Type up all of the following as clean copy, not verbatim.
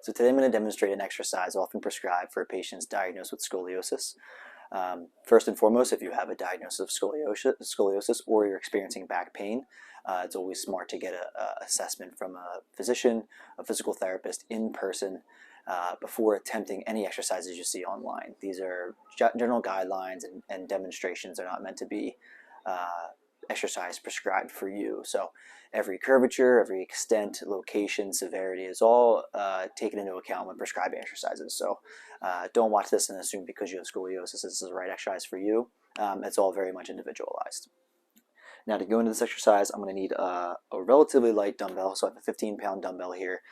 So today I'm going to demonstrate an exercise often prescribed for patients diagnosed with scoliosis. First and foremost, if you have a diagnosis of scoliosis or you're experiencing back pain, it's always smart to get an assessment from a physician, a physical therapist in person before attempting any exercises you see online. These are general guidelines and demonstrations. Are not meant to be exercise prescribed for you. So every curvature, every extent, location, severity is all taken into account when prescribing exercises. So don't watch this and assume because you have scoliosis this is the right exercise for you. It's all very much individualized. Now to go into this exercise, I'm going to need a relatively light dumbbell. So I have a 15-pound dumbbell here,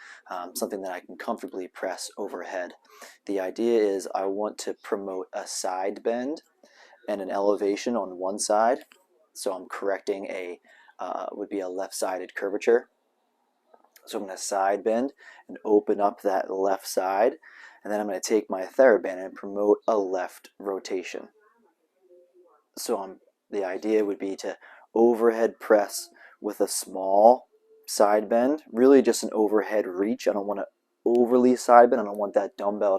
something that I can comfortably press overhead. The idea is I want to promote a side bend and an elevation on one side. So I'm correcting would be a left-sided curvature. So I'm going to side bend and open up that left side, and then I'm going to take my TheraBand and promote a left rotation. So the idea would be to overhead press with a small side bend, really just an overhead reach. I don't want to overly side bend. I don't want that dumbbell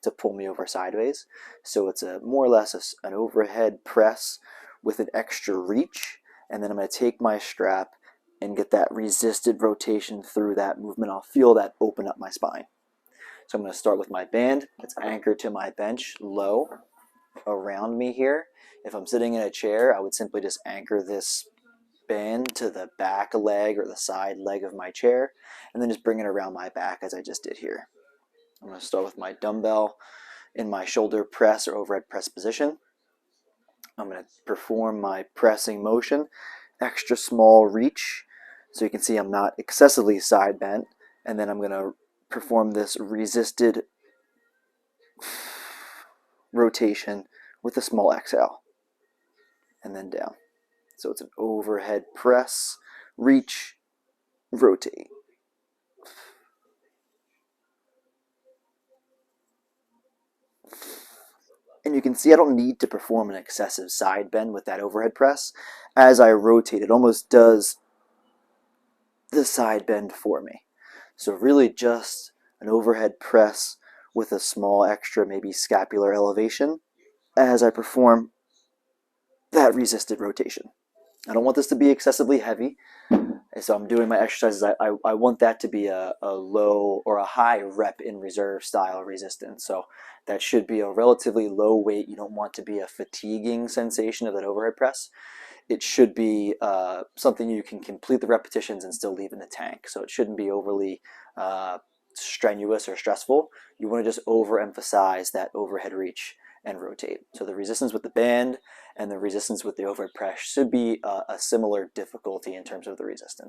to pull me over sideways. So it's more or less an overhead press with an extra reach, and then I'm going to take my strap and get that resisted rotation through that movement. I'll feel that open up my spine. So I'm going to start with my band. It's anchored to my bench low around me here. If I'm sitting in a chair, I would simply just anchor this band to the back leg or the side leg of my chair, and then just bring it around my back as I just did here. I'm going to start with my dumbbell in my shoulder press or overhead press position. I'm going to perform my pressing motion, extra small reach, so you can see I'm not excessively side bent, and then I'm going to perform this resisted rotation with a small exhale, and then down. So it's an overhead press, reach, rotate. And you can see I don't need to perform an excessive side bend with that overhead press. As I rotate, it almost does the side bend for me. So really just an overhead press with a small extra, maybe scapular elevation as I perform that resisted rotation. I don't want this to be excessively heavy. So I'm doing my exercises, I want that to be a low or a high rep in reserve style resistance. So that should be a relatively low weight. You don't want to be a fatiguing sensation of that overhead press. It should be something you can complete the repetitions and still leave in the tank. So it shouldn't be overly strenuous or stressful. You want to just overemphasize that overhead reach and rotate. So the resistance with the band and the resistance with the overhead press should be a similar difficulty in terms of the resistance.